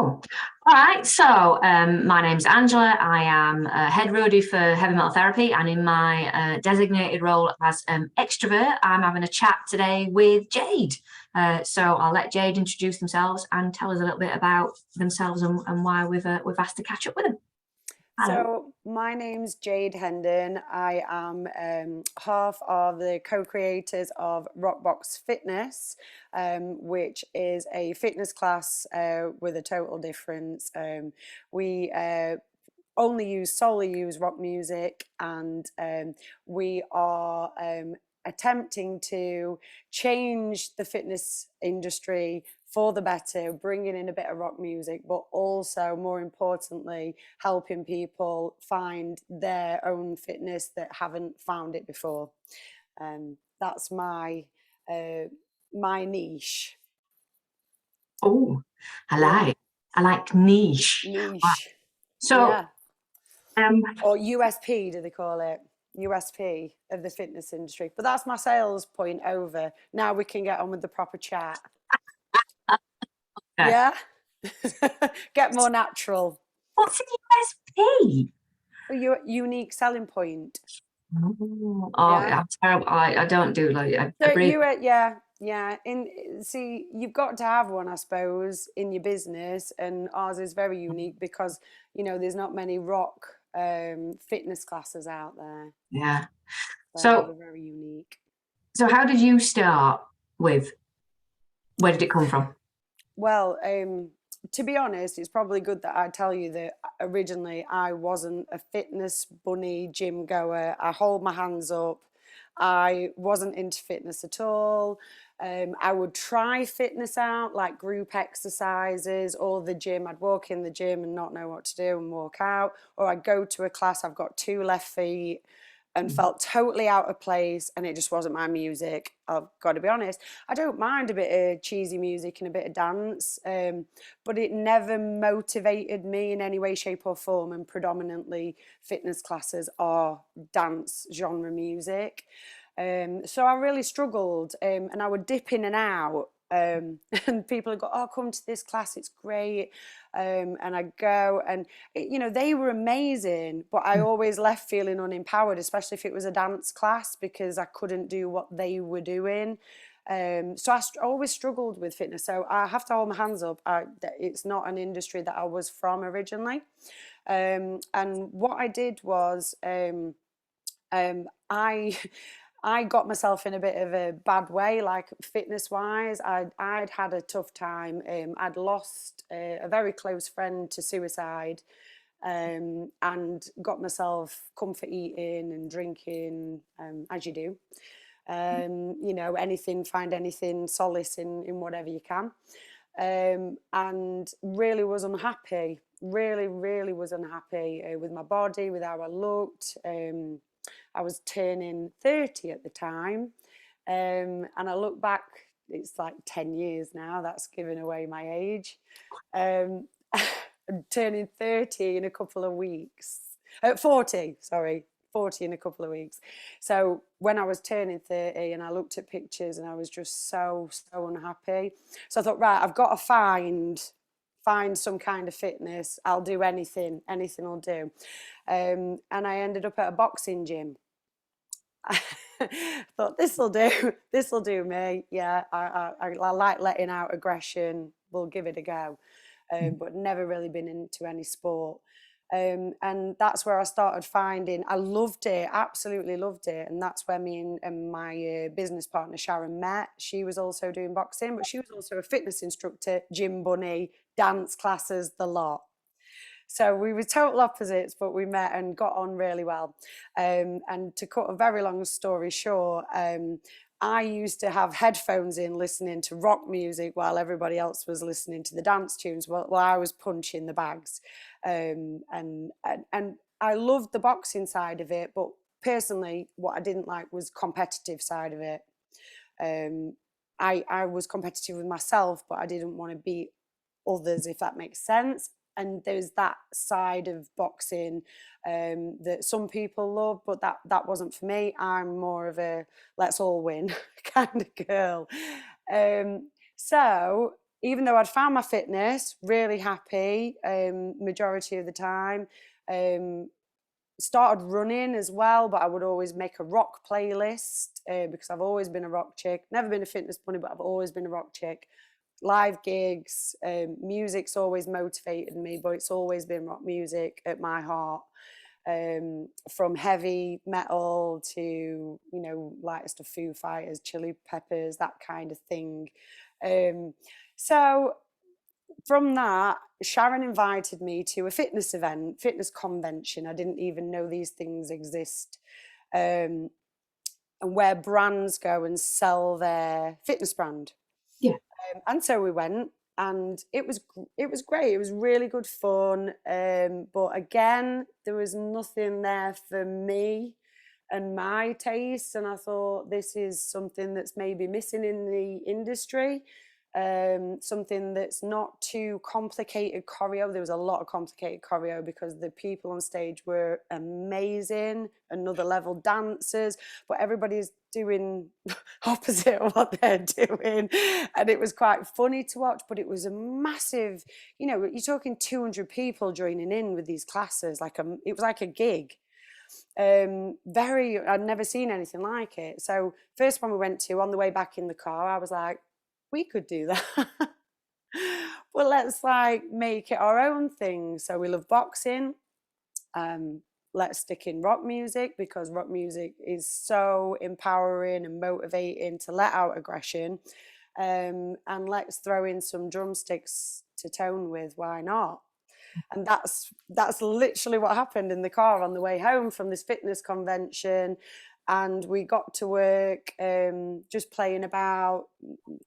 Cool. All right, so my name's Angela. I am head roadie for Heavy Metal Therapy, and in my designated role as extrovert, I'm having a chat today with Jade. So I'll let Jade introduce themselves and tell us a little bit about themselves and why we've asked to catch up with them. Hello. So my name's Jade Hendon. I am half of the co-creators of Rockbox Fitness, which is a fitness class with a total difference. We solely use rock music, and we are attempting to change the fitness industry for the better, bringing in a bit of rock music, but also, more importantly, helping people find their own fitness that haven't found it before. That's my niche. Oh, Yeah, I like niche. Right. niche. So Yeah, um, or USP, do they call it? USP of the fitness industry. But that's my sales point over. Now we can get on with the proper chat. okay. Yeah? Get more natural. What's an USP? Your unique selling point. Oh, Yeah. I'm terrible. I don't do like I So breathe. yeah. See, you've got to have one, I suppose, in your business, and ours is very unique because there's not many rock fitness classes out there, Yeah. so So we're very unique. so how did you start with? Where did it come from? Well, to be honest, it's probably good that I tell you that originally I wasn't a fitness bunny gym goer. I hold my hands up. I wasn't into fitness at all. I would try fitness out, like group exercises or the gym. I'd walk in the gym and not know what to do and walk out, or I'd go to a class. I've got two left feet and felt totally out of place, and it just wasn't my music. I've got to be honest. I don't mind a bit of cheesy music and a bit of dance, but it never motivated me in any way, shape, or form. And predominantly, fitness classes are dance genre music. So I really struggled, and I would dip in and out. And people would go, "Oh, come to this class; it's great." And I go, and they were amazing, but I always left feeling unempowered, especially if it was a dance class, because I couldn't do what they were doing. So I always struggled with fitness. So I have to hold my hands up. It's not an industry that I was from originally. And what I did was I I got myself in a bit of a bad way, like fitness wise. I'd had a tough time. I'd lost a very close friend to suicide, and got myself comfort eating and drinking, as you do. Find anything solace in whatever you can. And really was unhappy. Really, really was unhappy with my body, with how I looked. I was turning 30 at the time. And I look back, it's like 10 years now, that's giving away my age. Um, I'm turning 30 in a couple of weeks. 40, sorry, 40 in a couple of weeks. So when I was turning 30 and I looked at pictures and I was just so unhappy. So I thought, right, I've got to find some kind of fitness. I'll do anything will do. And I ended up at a boxing gym. I thought this'll do me. Yeah, I like letting out aggression. We'll give it a go. But never really been into any sport. And that's where I started finding, I loved it, absolutely loved it. And that's where me and my business partner Sharon met. She was also doing boxing, but she was also a fitness instructor, gym bunny, dance classes, the lot. So we were total opposites, but we met and got on really well. And to cut a very long story short, I used to have headphones in listening to rock music while everybody else was listening to the dance tunes while I was punching the bags. And I loved the boxing side of it, but personally, what I didn't like was competitive side of it. Um, I was competitive with myself, but I didn't want to beat others, if that makes sense. And there's that side of boxing that some people love, but that wasn't for me. I'm more of a let's all win kind of girl. So even though I'd found my fitness, really happy majority of the time. Started running as well, but I would always make a rock playlist because I've always been a rock chick. Never been a fitness bunny, but I've always been a rock chick. Live gigs, music's always motivated me, but it's always been rock music at my heart. From heavy metal to, you know, lightest of Foo Fighters, Chili Peppers, that kind of thing. So from that, Sharon invited me to a fitness event, fitness convention. I didn't even know these things exist. And where brands go and sell their fitness brand. Yeah. And so we went, and it was great. It was really good fun. But again, there was nothing there for me and my taste. And I thought, this is something that's maybe missing in the industry. Something that's not too complicated choreo. There was a lot of complicated choreo because the people on stage were amazing, another level dancers, but everybody's doing opposite of what they're doing. And it was quite funny to watch, but it was a massive, you know, you're talking 200 people joining in with these classes. It was like a gig. I'd never seen anything like it. So first one we went to, on the way back in the car, I was like, we could do that. Well, let's like make it our own thing. So we love boxing. Let's stick in rock music because rock music is so empowering and motivating to let out aggression. And let's throw in some drumsticks to tone with. Why not? And that's literally what happened in the car on the way home from this fitness convention. And we got to work just playing about,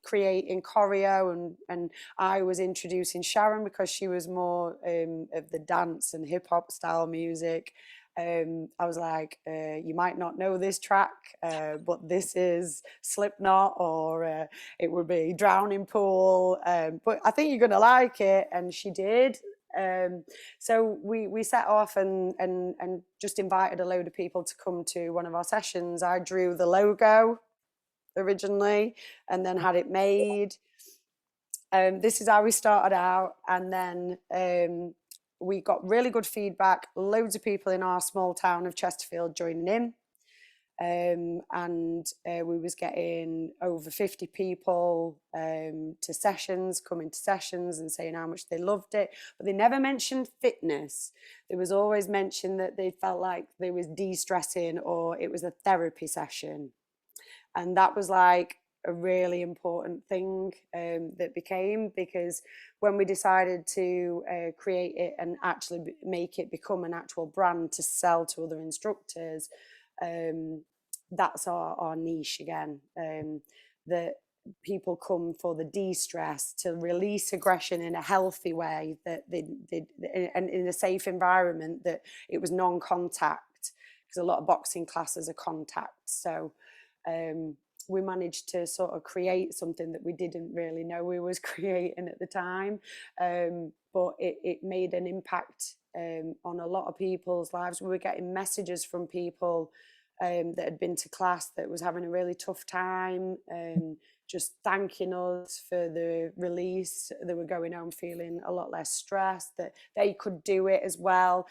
creating choreo, and I was introducing Sharon because she was more of the dance and hip hop style music. I was like, you might not know this track, but this is Slipknot, or it would be Drowning Pool, but I think you're gonna like it. And she did. So we set off and just invited a load of people to come to one of our sessions. I drew the logo originally and then had it made. This is how we started out, and then we got really good feedback, loads of people in our small town of Chesterfield joining in. And we was getting over 50 people to sessions, coming to sessions and saying how much they loved it, but they never mentioned fitness. There was always mention that they felt like they was de-stressing or it was a therapy session. And that was like a really important thing that became, because when we decided to create it and actually make it become an actual brand to sell to other instructors, that's our niche again, that people come for the de-stress, to release aggression in a healthy way, that they and in a safe environment, that it was non-contact, because a lot of boxing classes are contact. So we managed to sort of create something that we didn't really know we was creating at the time, but it made an impact on a lot of people's lives. We were getting messages from people that had been to class that was having a really tough time, just thanking us for the release. They were going home feeling a lot less stressed, that they could do it as well.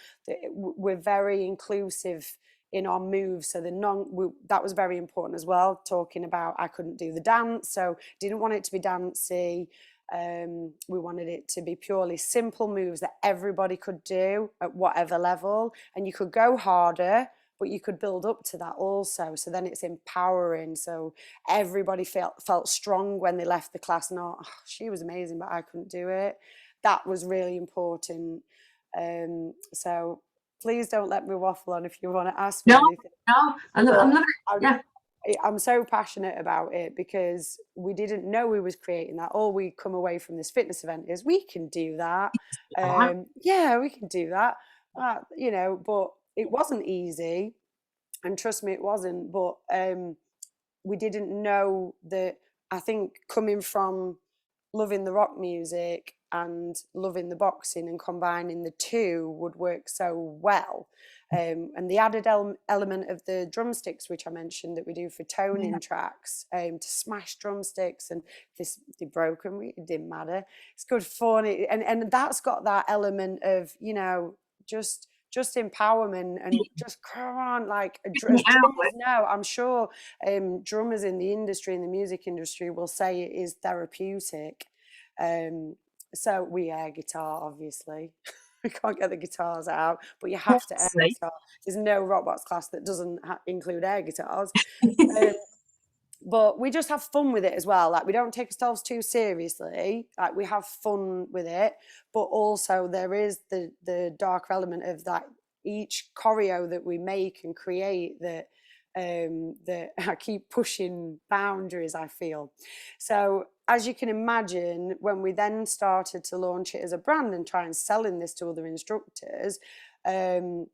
We're very inclusive in our moves, so that was very important as well, talking about I couldn't do the dance, so didn't want it to be dancey. We wanted it to be purely simple moves that everybody could do at whatever level, and you could go harder, but you could build up to that also. So then it's empowering. So everybody felt strong when they left the class. Not, oh, she was amazing, but I couldn't do it. That was really important. So please don't let me waffle on if you want to ask me anything. No, I'm not. Yeah. I'm so passionate about it because we didn't know we was creating that. All we come away from this fitness event is we can do that. Yeah, we can do that. You know, but it wasn't easy, and trust me, it wasn't. But we didn't know that. I think coming from loving the rock music and loving the boxing and combining the two would work so well. And the added element of the drumsticks, which I mentioned, that we do for toning tracks, to smash drumsticks, and if they're broken, it didn't matter. It's good fun, and that's got that element of, you know, just empowerment, and just come on, like, as drummers know, I'm sure drummers in the industry, in the music industry, will say it is therapeutic. So we air guitar, obviously. We can't get the guitars out, but you have to air guitar. There's no Rockbox class that doesn't include air guitars. But we just have fun with it as well. Like, we don't take ourselves too seriously. Like, we have fun with it, but also there is the darker element of that each choreo that we make and create, that that I keep pushing boundaries, I feel. So as you can imagine, when we then started to launch it as a brand and try and selling this to other instructors, and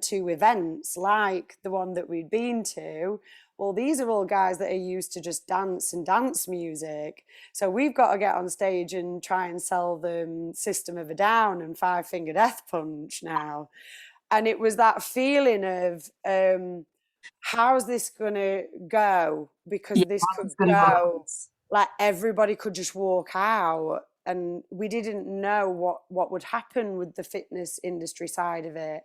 to events like the one that we'd been to, well, these are all guys that are used to just dance and dance music. So we've got to get on stage and try and sell them System of a Down and Five Finger Death Punch now. And it was that feeling of, how's this going to go? Because this could go, like, everybody could just walk out. And we didn't know what would happen with the fitness industry side of it.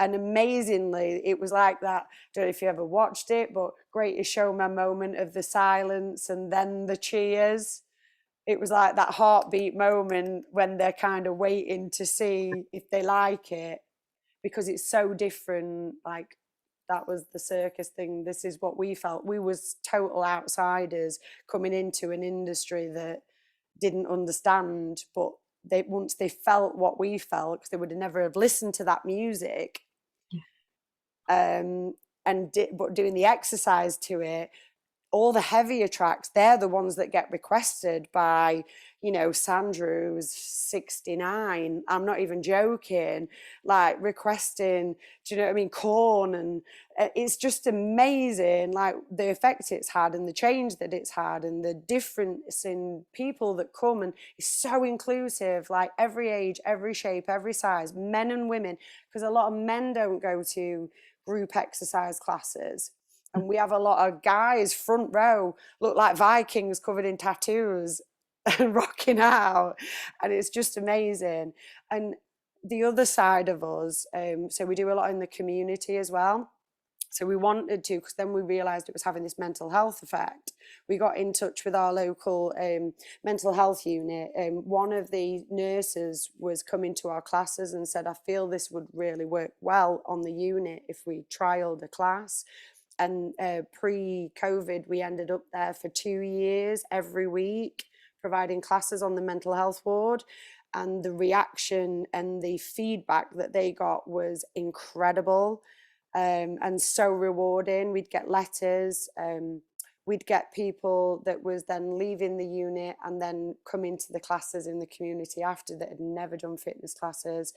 And amazingly, it was like that. I don't know if you ever watched it, but Greatest Showman moment of the silence and then the cheers. It was like that heartbeat moment when they're kind of waiting to see if they like it, because it's so different. Like, that was the circus thing. This is what we felt. We was total outsiders coming into an industry that didn't understand, but once they felt what we felt, because they would have never have listened to that music, but doing the exercise to it, all the heavier tracks, they're the ones that get requested by, you know, Sandra, who's 69. I'm not even joking. Like, requesting, do you know what I mean? Corn, and it's just amazing, like, the effect it's had and the change that it's had and the difference in people that come, and it's so inclusive, like, every age, every shape, every size, men and women, because a lot of men don't go to group exercise classes. And we have a lot of guys front row, look like Vikings covered in tattoos and rocking out. And it's just amazing. And the other side of us, so we do a lot in the community as well. So we wanted to, because then we realised it was having this mental health effect. We got in touch with our local mental health unit. One of the nurses was coming to our classes and said, I feel this would really work well on the unit if we trialled a class. And pre-COVID, we ended up there for 2 years, every week, providing classes on the mental health ward. And the reaction and the feedback that they got was incredible, and so rewarding. We'd get letters, we'd get people that was then leaving the unit and then come into the classes in the community after, that had never done fitness classes.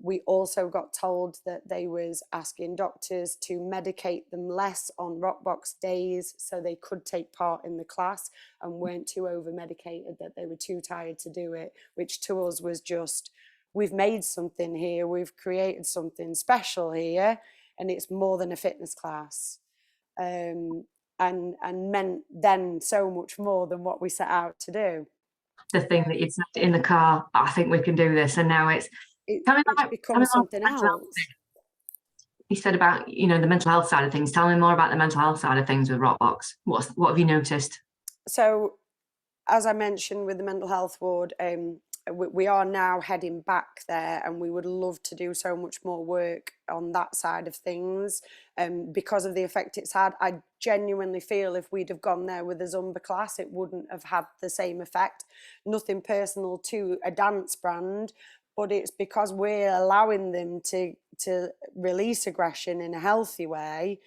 We also got told that they was asking doctors to medicate them less on Rockbox days so they could take part in the class and weren't too over medicated, that they were too tired to do it, which to us was just, we've made something here, we've created something special here, and it's more than a fitness class. And meant then so much more than what we set out to do. The thing that you said in the car, I think we can do this, and now it's become something else. You said about, you know, the mental health side of things. Tell me more about the mental health side of things with Rockbox. What have you noticed? So, as I mentioned with the mental health ward, we are now heading back there, and we would love to do so much more work on that side of things, because of the effect it's had. I genuinely feel if we'd have gone there with a Zumba class, it wouldn't have had the same effect. Nothing personal to a dance brand, but it's because we're allowing them to release aggression in a healthy way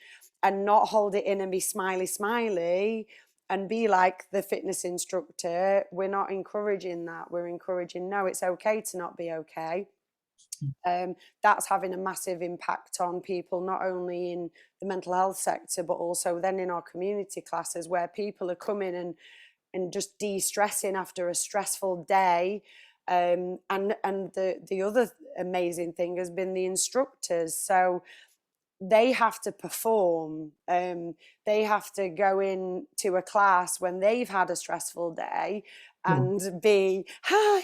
and not hold it in and be smiley and be like the fitness instructor. We're not encouraging that. We're encouraging, no, it's okay to not be okay. That's having a massive impact on people, not only in the mental health sector, but also then in our community classes, where people are coming and just de-stressing after a stressful day. And the other amazing thing has been the instructors. So they have to perform. They have to go into a class when they've had a stressful day and be,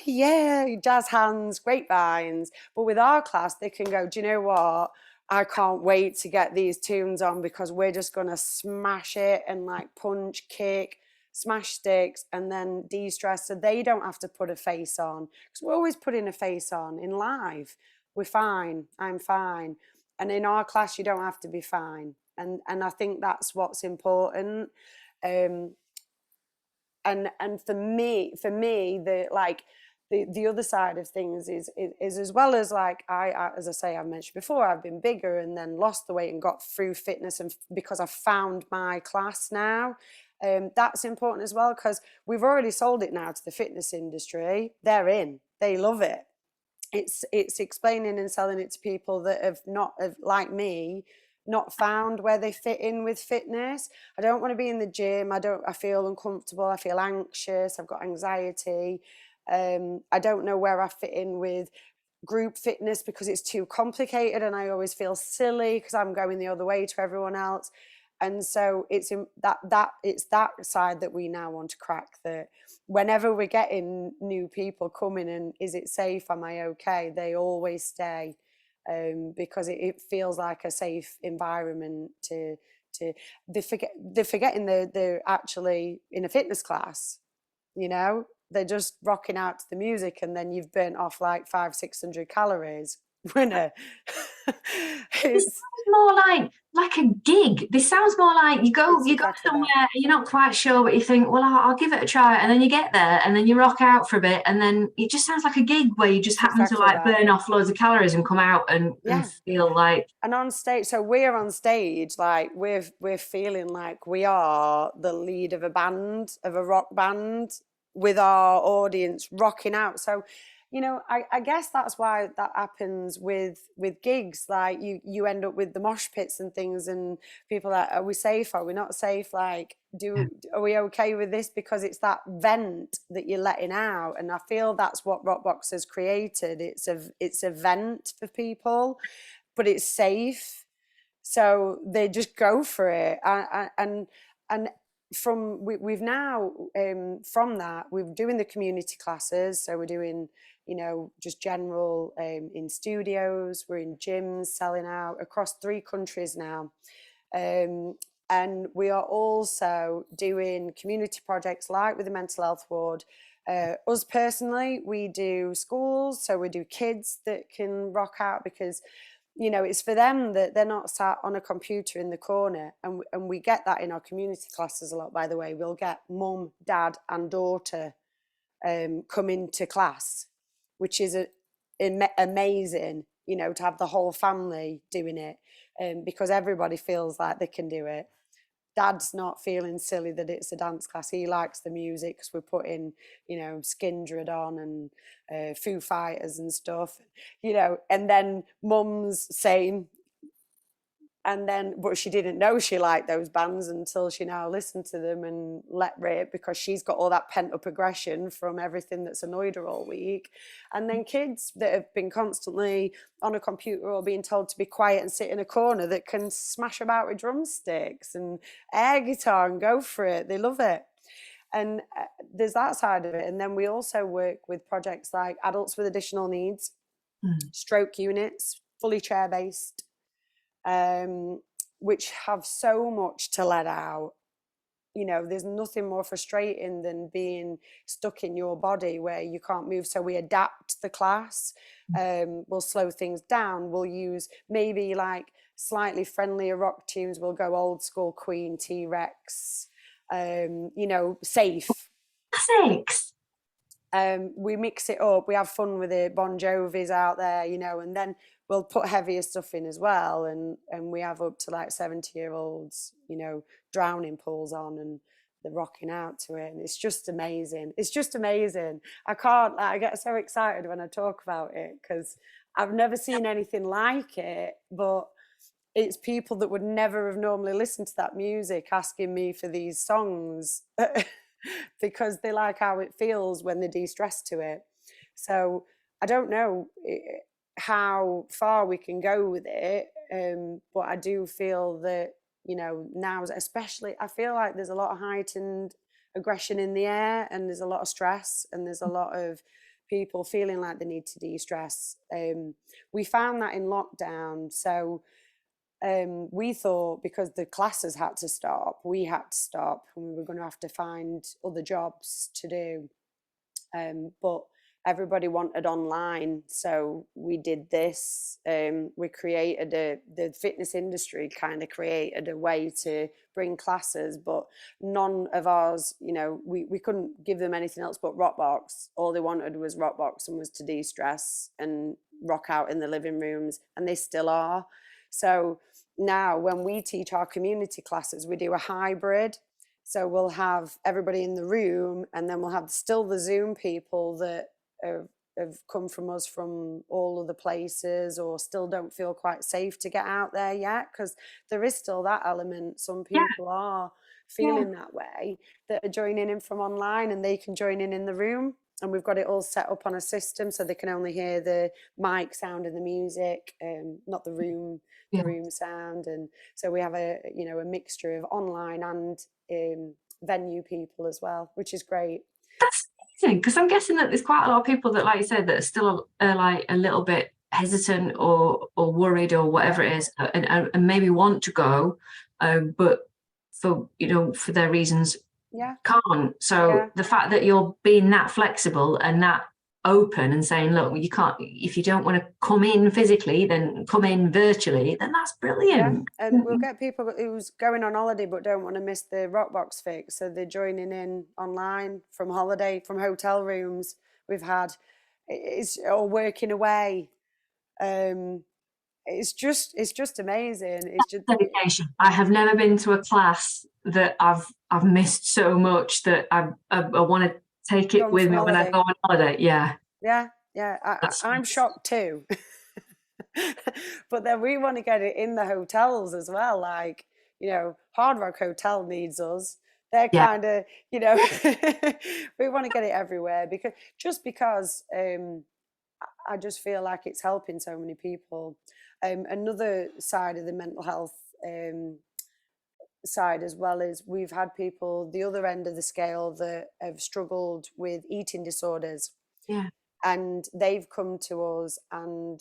yeah, jazz hands, grapevines. But with our class, they can go, do you know what? I can't wait to get these tunes on because we're just going to smash it and like punch, kick, smash sticks, and then de-stress. So they don't have to put a face on, because we're always putting a face on in live. We're fine. I'm fine. And in our class, you don't have to be fine. And I think that's what's important. And for me, the other side of things is as well as like I as I say, I've mentioned before, I've been bigger and then lost the weight and got through fitness, and because I've found my class now. That's important as well, because we've already sold it now to the fitness industry. They're in, they love it. It's explaining and selling it to people that have not, like me, not found where they fit in with fitness. I don't want to be in the gym. I feel uncomfortable. I feel anxious. I've got anxiety. I don't know where I fit in with group fitness because it's too complicated, and I always feel silly because I'm going the other way to everyone else. And so it's that side that we now want to crack, that whenever we're getting new people coming and is it safe, am I okay, they always stay, because it feels like a safe environment to they're forgetting they're actually in a fitness class, you know, they're just rocking out to the music, and then you've burnt off like 500-600 calories. Winner. This sounds more like a gig. This sounds more like you go exactly somewhere that. and you're not quite sure, but you think, well, I'll give it a try, and then you get there and then you rock out for a bit, and then it just sounds like a gig where you just It's happen to exactly like that. burn off loads of calories and come out and Yeah. feel like. And on stage, so we're on stage, like we're feeling like we are the lead of a band, of a rock band, with our audience rocking out. So, you know, I guess that's why that happens with gigs. Like you end up with the mosh pits and things, and people are like, are we safe? Are we not safe? Like, are we okay with this? Because it's that vent that you're letting out, and I feel that's what Rockbox has created. It's a vent for people, but it's safe, so they just go for it. And we've now, from that, we're doing the community classes, so we're doing, you know, just general, in studios, we're in gyms selling out across 3 countries now. And we are also doing community projects like with the mental health ward. Us personally, we do schools, so we do kids that can rock out, because you know, it's for them that they're not sat on a computer in the corner. And we get that in our community classes a lot, by the way. We'll get mum, dad and daughter come into class, which is amazing, you know, to have the whole family doing it, because everybody feels like they can do it. Dad's not feeling silly that it's a dance class. He likes the music, because we're putting, you know, Skindred on and Foo Fighters and stuff, you know. And then mum's saying, and then, but she didn't know she liked those bands until she now listened to them and let rip, because she's got all that pent up aggression from everything that's annoyed her all week. And then kids that have been constantly on a computer or being told to be quiet and sit in a corner, that can smash about with drumsticks and air guitar and go for it. They love it. And there's that side of it. And then we also work with projects like adults with additional needs, stroke units, fully chair based, which have so much to let out. You know, there's nothing more frustrating than being stuck in your body where you can't move. So we adapt the class. We'll slow things down. We'll use maybe like slightly friendlier rock tunes. We'll go old school Queen, T-Rex, you know, safe. Classics. We mix it up. We have fun with it. Bon Jovi's out there, you know, and then we'll put heavier stuff in as well. And we have up to like 70-year-olds, you know, drowning pools on, and they're rocking out to it. And it's just amazing. It's just amazing. I can't, like, I get so excited when I talk about it, because I've never seen anything like it. But it's people that would never have normally listened to that music asking me for these songs because they like how it feels when they de-stress to it. So I don't know how far we can go with it, but I do feel that, you know, now especially, I feel like there's a lot of heightened aggression in the air, and there's a lot of stress, and there's a lot of people feeling like they need to de-stress. We found that in lockdown. So we thought because the classes had to stop, we had to stop, and we were going to have to find other jobs to do. But everybody wanted online, so we did this. We created the fitness industry kind of created a way to bring classes, but none of ours, you know, we couldn't give them anything else but Rockbox. All they wanted was Rockbox and was to de-stress and rock out in the living rooms, and they still are. So now when we teach our community classes, we do a hybrid. So we'll have everybody in the room, and then we'll have still the Zoom people that have come from us from all other places, or still don't feel quite safe to get out there yet, because there is still that element. Some Yeah, people are yeah, feeling that way, that are joining in from online, and they can join in the room. And we've got it all set up on a system so they can only hear the mic sound and the music, not the yeah. room sound. And so we have a, you know, a mixture of online and venue people as well, which is great. That's amazing, because I'm guessing that there's quite a lot of people that, like you said, that are still like a little bit hesitant or worried or whatever it is, and maybe want to go, but for, you know, for their reasons Yeah, can't. So yeah, the fact that you're being that flexible and that open and saying, look, you can't, if you don't want to come in physically, then come in virtually, then that's yeah. brilliant. And we'll get people who's going on holiday but don't want to miss the Rockbox fix, so they're joining in online from holiday, from hotel rooms. We've had it's or working away. Um, it's just amazing. It's just Dedication. I have never been to a class that I've missed so much that I want to take it gone with from me when I holiday. go on holiday. Yeah, Yeah, yeah. that's I'm shocked too. But then we want to get it in the hotels as well. Like, you know, Hard Rock Hotel needs us. They're yeah. kind of, you know, we want to get it everywhere, because I just feel like it's helping so many people. Another side of the mental health side as well is we've had people the other end of the scale that have struggled with eating disorders, Yeah. and they've come to us, and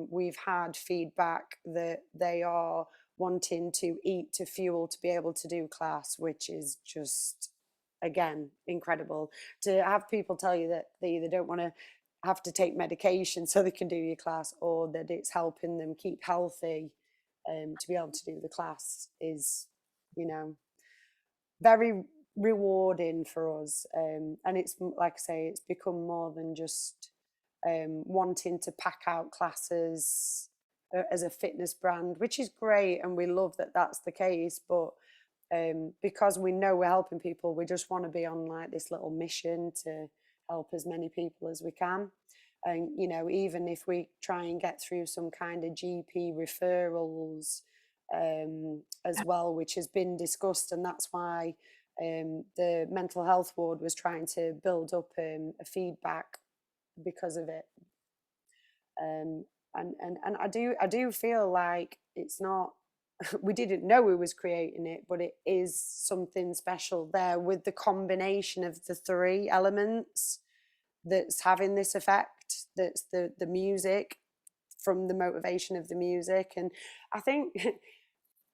we've had feedback that they are wanting to eat to fuel to be able to do class, which is just, again, incredible to have people tell you that they either don't want to have to take medication so they can do your class, or that it's helping them keep healthy, to be able to do the class is, you know, very rewarding for us. And it's, like I say, it's become more than just wanting to pack out classes as a fitness brand, which is great, and we love that that's the case. But because we know we're helping people, we just want to be on like this little mission to help as many people as we can. And, you know, even if we try and get through some kind of GP referrals as well, which has been discussed, and that's why the mental health ward was trying to build up a feedback because of it. Um, and I do feel like it's not. We didn't know we was creating it, but it is something special there with the combination of the three elements that's having this effect. That's the music, from the motivation of the music. And I think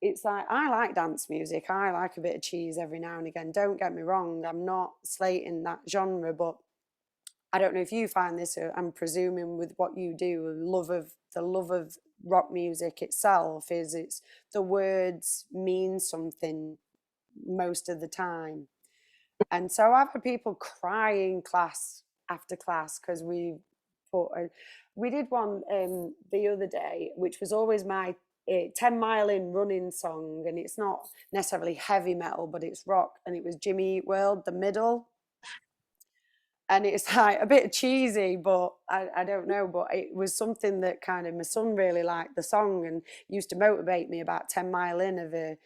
it's like, I like dance music, I like a bit of cheese every now and again, don't get me wrong, I'm not slating that genre, but I don't know if you find this, I'm presuming with what you do, the love of rock music itself is, it's the words mean something most of the time. And so I've had people crying class after class because we did one the other day, which was always my 10 Mile In running song. And it's not necessarily heavy metal, but it's rock. And it was Jimmy Eat World, The Middle. And it's like a bit cheesy, but I don't know. But it was something that kind of, my son really liked the song and used to motivate me about 10 mile in of a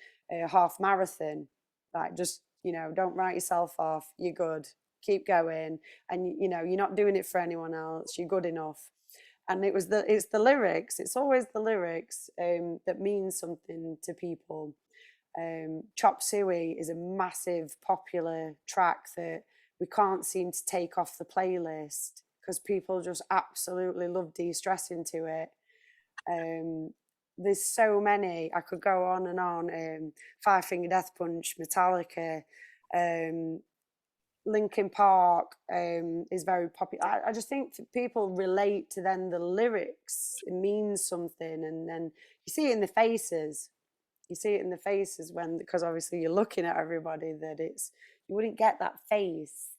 half marathon. Like, just, you know, don't write yourself off, you're good. keep going, and you know, you're not doing it for anyone else, you're good enough. And it's the lyrics, it's always the lyrics that mean something to people. Chop Suey is a massive popular track that we can't seem to take off the playlist because people just absolutely love de-stressing to it. There's so many, I could go on and on. Five Finger Death Punch, Metallica, Linkin Park is very popular. I just think people relate to then the lyrics. It means something, and then you see it in the faces. You see it in the faces when, because obviously you're looking at everybody, that it's, you wouldn't get that face.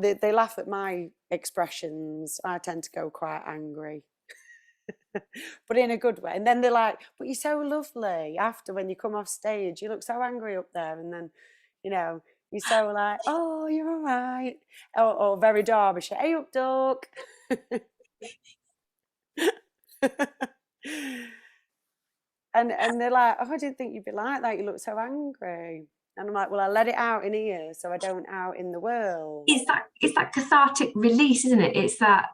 They laugh at my expressions. I tend to go quite angry. But in a good way. And then they're like, but you're so lovely. After, when you come off stage, you look so angry up there. And then, you know, you're so like, oh, you're all right. Or very Derbyshire, hey up, duck. And they're like, oh, I didn't think you'd be like that. You look so angry. And I'm like, well, I let it out in here so I don't out in the world. It's that cathartic release, isn't it? It's that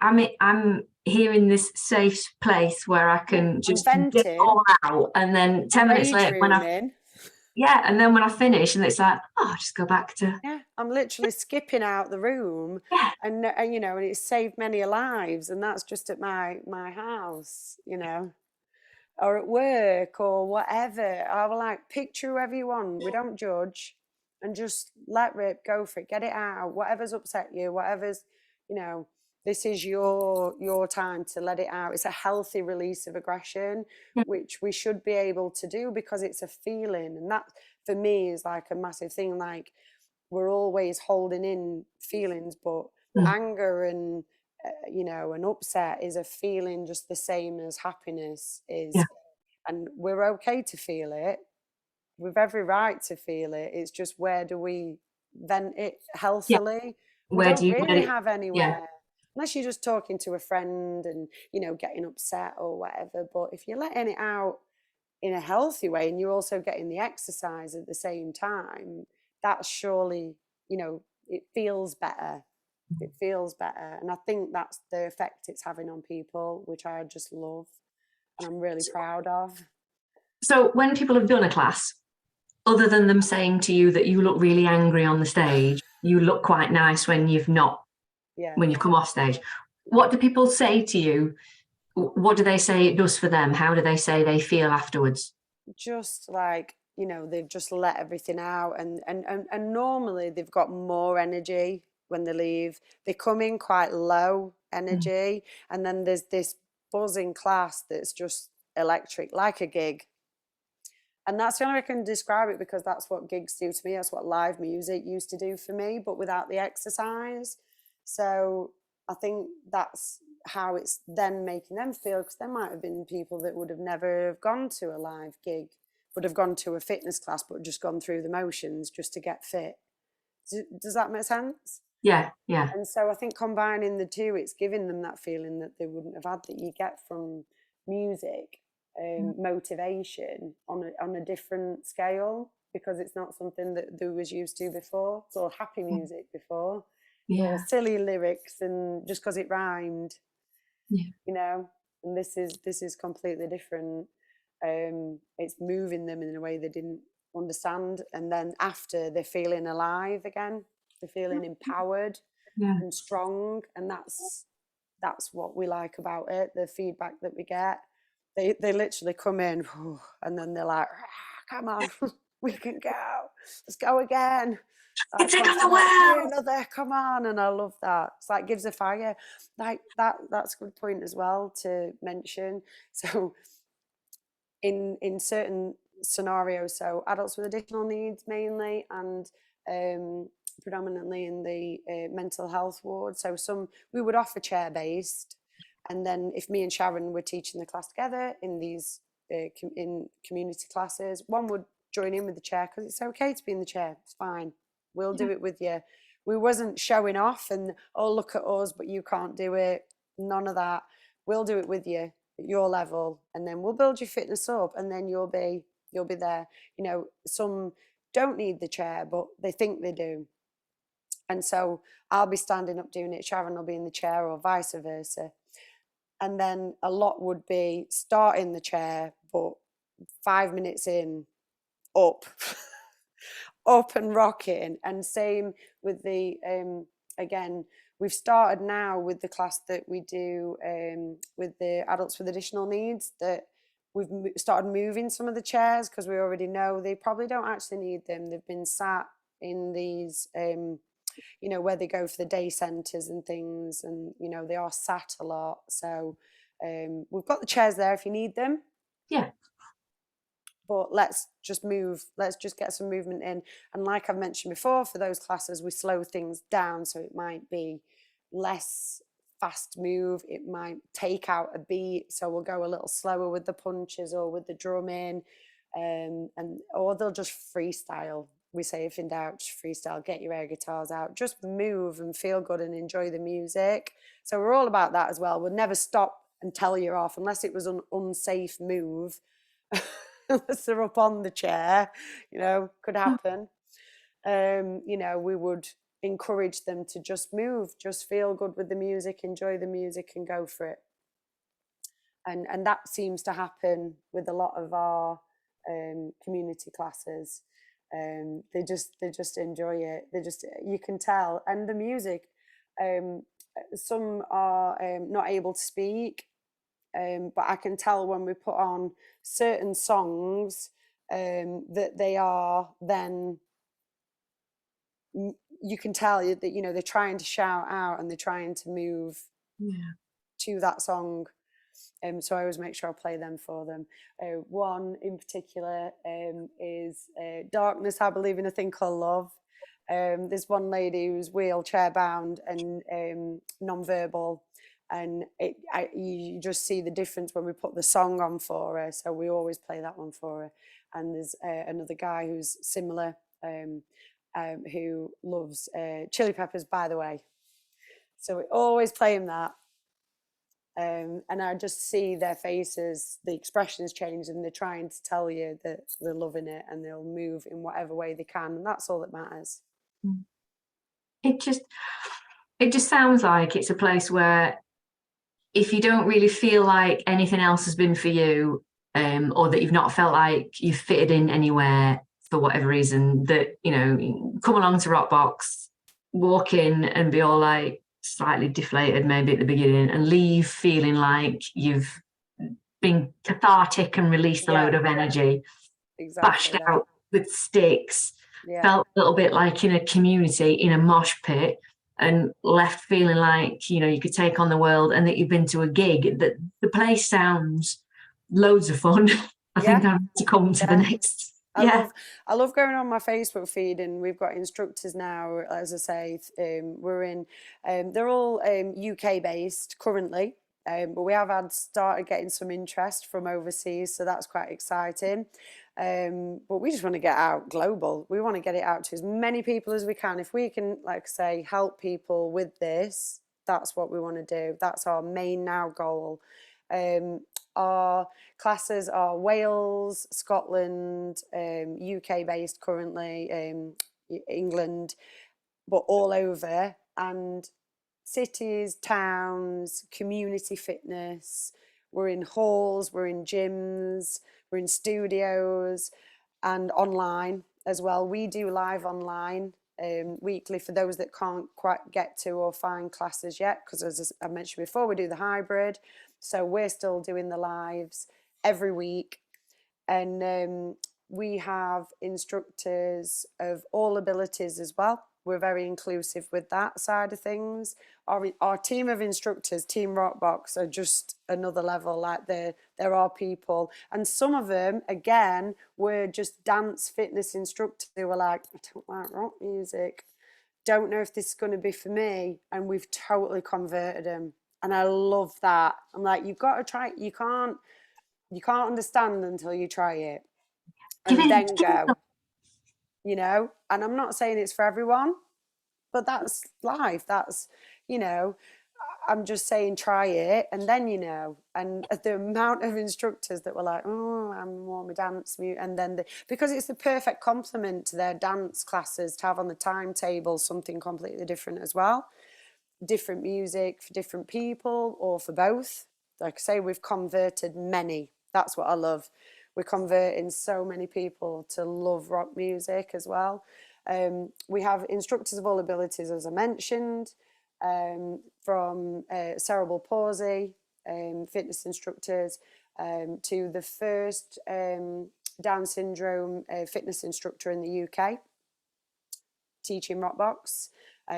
I'm here in this safe place where I can just get it all out, and then 10 minutes later and then when I finish, and it's like, oh, I'll just go back to I'm literally skipping out the room, and you know, and it's saved many lives, and that's just at my house, you know, or at work or whatever. I will like, picture whoever you want. We don't judge, and just let rip, go for it, get it out. Whatever's upset you, whatever's, you know, this is your time to let it out. It's a healthy release of aggression, which we should be able to do because it's a feeling. And that for me is like a massive thing. Like, we're always holding in feelings, but anger and you know, an upset is a feeling just the same as happiness is. And we're okay to feel it. We've every right to feel it. It's just, where do we vent it healthily? We don't really have anywhere. Unless you're just talking to a friend and, you know, getting upset or whatever. But if you're letting it out in a healthy way, and you're also getting the exercise at the same time, that's surely, you know, it feels better. It feels better. And I think that's the effect it's having on people, which I just love and I'm really proud of. So when people have done a class, other than them saying to you that you look really angry on the stage, you look quite nice when you've not, when you've come off stage, what do people say to you? What do they say it does for them? How do they say they feel afterwards? Just like, you know, they've just let everything out, and normally they've got more energy when they leave. They come in quite low energy, and then there's this buzzing class that's just electric, like a gig. And that's the only way I can describe it, because that's what gigs do to me. That's what live music used to do for me, but without the exercise. So I think that's how it's then making them feel, because there might have been people that would have never have gone to a live gig, would have gone to a fitness class, but just gone through the motions just to get fit. Does that make sense? Yeah, yeah. And so I think combining the two, it's giving them that feeling that they wouldn't have had, that you get from music. Motivation on a different scale, because it's not something that they was used to before. It's all happy music before, or silly lyrics, and just because it rhymed, you know. And this is completely different. It's moving them in a way they didn't understand, and then after, they're feeling alive again. They're feeling empowered and strong, and that's what we like about it. The feedback that we get. They literally come in, and then they're like, come on, we can go. Let's go again. It's another world. Another, come on. And I love that. It's like, gives a fire. Like that's a good point as well to mention. So in certain scenarios, so adults with additional needs mainly, and predominantly in the mental health ward. So we would offer chair-based. And then if me and Sharon were teaching the class together in these in community classes, one would join in with the chair, because it's okay to be in the chair. It's fine. We'll do it with you. We wasn't showing off and, oh, look at us, but you can't do it. None of that. We'll do it with you at your level, and then we'll build your fitness up, and then you'll be there. You know, some don't need the chair, but they think they do. And so I'll be standing up doing it, Sharon will be in the chair, or vice versa. And then a lot would be start in the chair, but 5 minutes in, up, up and rocking. And same with the, again, we've started now with the class that we do with the adults with additional needs, that we've started moving some of the chairs because we already know they probably don't actually need them. They've been sat in these you know, where they go for the day centres and things, and you know, they are sat a lot. So we've got the chairs there if you need them. Yeah. But let's just get some movement in. And like I've mentioned before, for those classes, we slow things down. So it might be less fast move, it might take out a beat. So we'll go a little slower with the punches or with the drumming, or they'll just freestyle. We say, if in doubt, just freestyle, get your air guitars out, just move and feel good and enjoy the music. So we're all about that as well. We'll never stop and tell you off unless it was an unsafe move. Unless they're up on the chair, you know, could happen. You know, we would encourage them to just move, just feel good with the music, enjoy the music, and go for it. And that seems to happen with a lot of our community classes. They just enjoy it. You can tell. And the music, some are not able to speak, but I can tell when we put on certain songs that they are then, you can tell that, you know, they're trying to shout out and they're trying to move to that song. So I always make sure I play them for them. One in particular is Darkness, I Believe in a Thing Called Love. There's one lady who's wheelchair bound and non-verbal, and you just see the difference when we put the song on for her. So we always play that one for her. And there's another guy who's similar, who loves Chili Peppers, by the way. So we always play him that. And I just see their faces, the expressions change, and they're trying to tell you that they're loving it, and they'll move in whatever way they can, and that's all that matters. It just sounds like it's a place where if you don't really feel like anything else has been for you, or that you've not felt like you've fitted in anywhere for whatever reason, that, you know, come along to Rockbox, walk in and be all like slightly deflated maybe at the beginning, and leave feeling like you've been cathartic and released a load of energy, bashed out with sticks, felt a little bit like in a community, in a mosh pit, and left feeling like, you know, you could take on the world and that you've been to a gig. That the place sounds loads of fun. I think I have to come to the next. I love going on my Facebook feed, and we've got instructors now, as I say. We're in, they're all UK based currently, but we have started getting some interest from overseas, so that's quite exciting. But we just want to get out global. We want to get it out to as many people as we can. If we can, like I say, help people with this, that's what we want to do. That's our main now goal. Our classes are Wales, Scotland, UK based currently, England, but all over, and cities, towns, community fitness. We're in halls, we're in gyms, we're in studios, and online as well. We do live online weekly for those that can't quite get to or find classes yet, because as I mentioned before, we do the hybrid. So we're still doing the lives every week. And we have instructors of all abilities as well. We're very inclusive with that side of things. Our team of instructors, Team Rockbox, are just another level. Like there are people, and some of them, again, were just dance fitness instructors who were like, I don't like rock music, don't know if this is going to be for me, and we've totally converted them. And I love that. I'm like, you've got to try it. You can't understand until you try it, and then go, you know. And I'm not saying it's for everyone, but that's life. That's, you know, I'm just saying, try it, and then you know. And the amount of instructors that were like, "Oh, I'm more my dance mute," and then because it's the perfect complement to their dance classes to have on the timetable something completely different as well, different music for different people or for both. Like I say, we've converted many. That's what I love. We're converting so many people to love rock music as well. We have instructors of all abilities, as I mentioned, from cerebral palsy, fitness instructors, to the first Down syndrome fitness instructor in the UK, teaching Rockbox.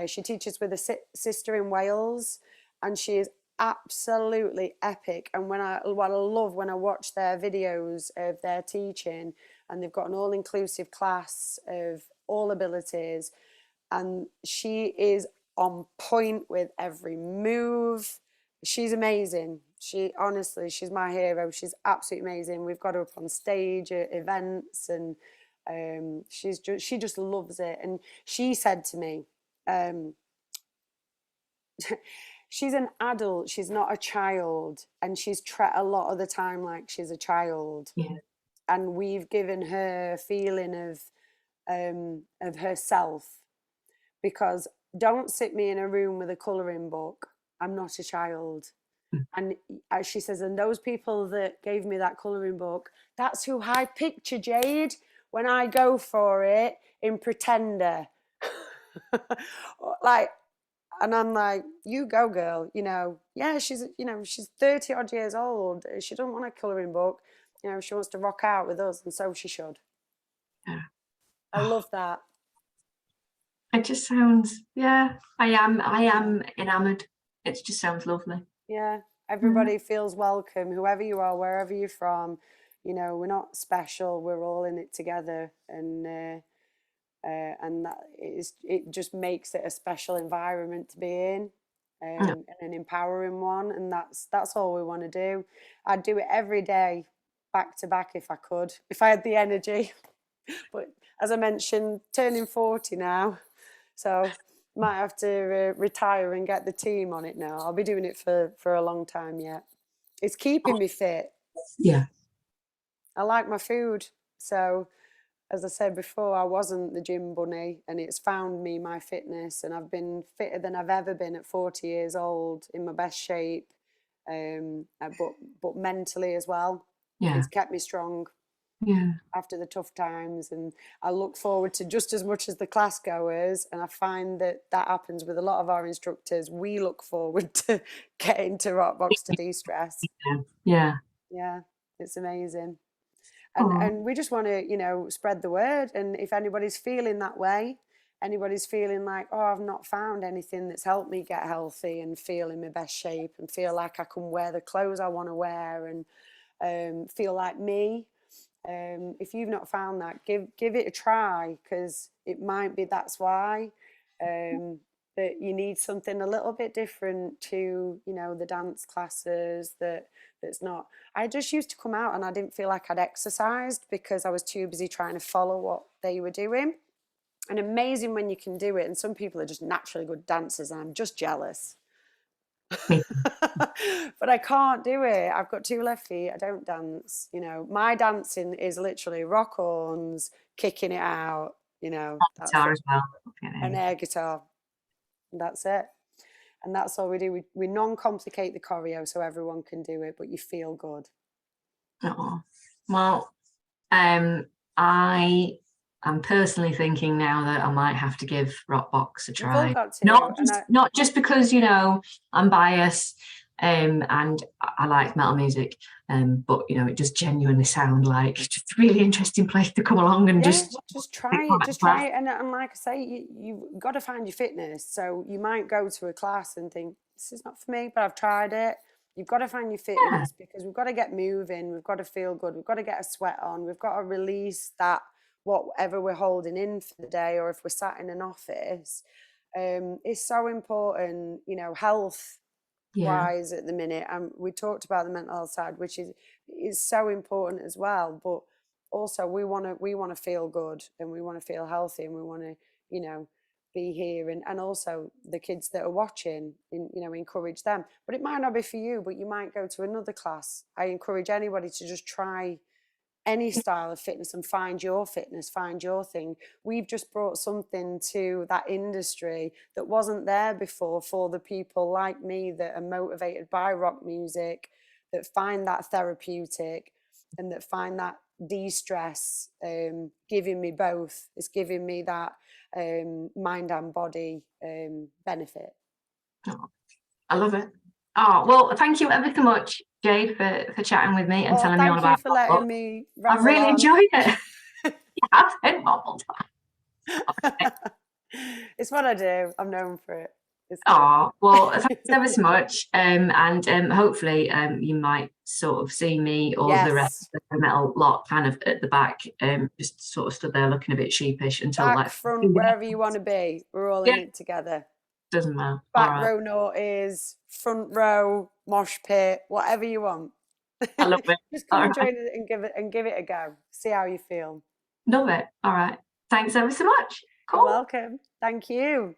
She teaches with a sister in Wales, and she is absolutely epic. And what I love when I watch their videos of their teaching, and they've got an all-inclusive class of all abilities, and she is on point with every move. She's amazing. She honestly, she's my hero. She's absolutely amazing. We've got her up on stage at events, and she just loves it. And she said to me, she's an adult, she's not a child, and she's treated a lot of the time like she's a child. Yeah. And we've given her a feeling of herself, because don't sit me in a room with a colouring book. I'm not a child. And as she says, and those people that gave me that colouring book, that's who I picture, Jade, when I go for it in Pretender. Like, and I'm like, you go, girl. Yeah, she's 30 odd years old. She doesn't want a colouring book. She wants to rock out with us, and so she should. Yeah. I love that. It just sounds, yeah, I am enamored. It just sounds lovely. Yeah, everybody feels welcome, whoever you are, wherever you're from. We're not special. We're all in it together, and it just makes it a special environment to be in, Yeah. and an empowering one. And that's all we want to do. I'd do it every day, back to back, if I could, if I had the energy. But as I mentioned, turning 40 now, so might have to retire and get the team on it now. I'll be doing it for a long time yet. It's keeping me fit. Yeah. I like my food, so as I said before, I wasn't the gym bunny, and it's found me my fitness, and I've been fitter than I've ever been at 40 years old, in my best shape, but mentally as well. Yeah. It's kept me strong. Yeah. After the tough times, and I look forward to just as much as the class goers, and I find that happens with a lot of our instructors. We look forward to getting to Rockbox to de-stress. Yeah. Yeah, it's amazing. and Oh, and we just want to spread the word. And if anybody's feeling that way, anybody's feeling like, oh, I've not found anything that's helped me get healthy and feel in my best shape and feel like I can wear the clothes I want to wear, and feel like me, if you've not found that, give it a try, because it might be that's why, that you need something a little bit different to the dance classes. That's not. I just used to come out and I didn't feel like I'd exercised because I was too busy trying to follow what they were doing. And amazing when you can do it. And some people are just naturally good dancers, and I'm just jealous. me. But I can't do it. I've got two left feet. I don't dance. My dancing is literally rock horns, kicking it out. That's Guitar it. as well. An air guitar. That's it. And that's all we do. We non-complicate the choreo so everyone can do it, but you feel good. Oh. Well, I am personally thinking now that I might have to give Rockbox a We've all try. got to. Not just because I'm biased, and I like metal music, but it just genuinely sound like just a really interesting place to come along and just try it. Just try it. And like I say, you've got to find your fitness. So you might go to a class and think, this is not for me, but I've tried it. You've got to find your fitness, because we've got to get moving. We've got to feel good. We've got to get a sweat on. We've got to release that, whatever we're holding in for the day, or if we're sat in an office. It's so important, health wise at the minute. And we talked about the mental health side, which is so important as well. But also we want to feel good, and we want to feel healthy, and we want to be here, and also the kids that are watching, you know, encourage them. But it might not be for you, but you might go to another class. I encourage anybody to just try any style of fitness and find your fitness, find your thing. We've just brought something to that industry that wasn't there before, for the people like me that are motivated by rock music, that find that therapeutic, and that find that de-stress, giving me both. It's giving me that mind and body benefit. Oh, I love it. Oh, well, thank you ever so much, Jade, for chatting with me and telling me all about Thank you for letting me I've ramble really on. enjoyed it. I've been bubbled. It's what I do. I'm known for it. Oh, well, thanks ever so much. And hopefully you might sort of see me or the rest of the metal lot kind of at the back, just sort of stood there looking a bit sheepish until back, like front, wherever you want to be. We're all in it together. Doesn't matter. Back row noughties, front row, mosh pit, whatever you want. I love it. Just come and join it and give it a go. See how you feel. Love it. All right. Thanks ever so much. Cool. You're welcome. Thank you.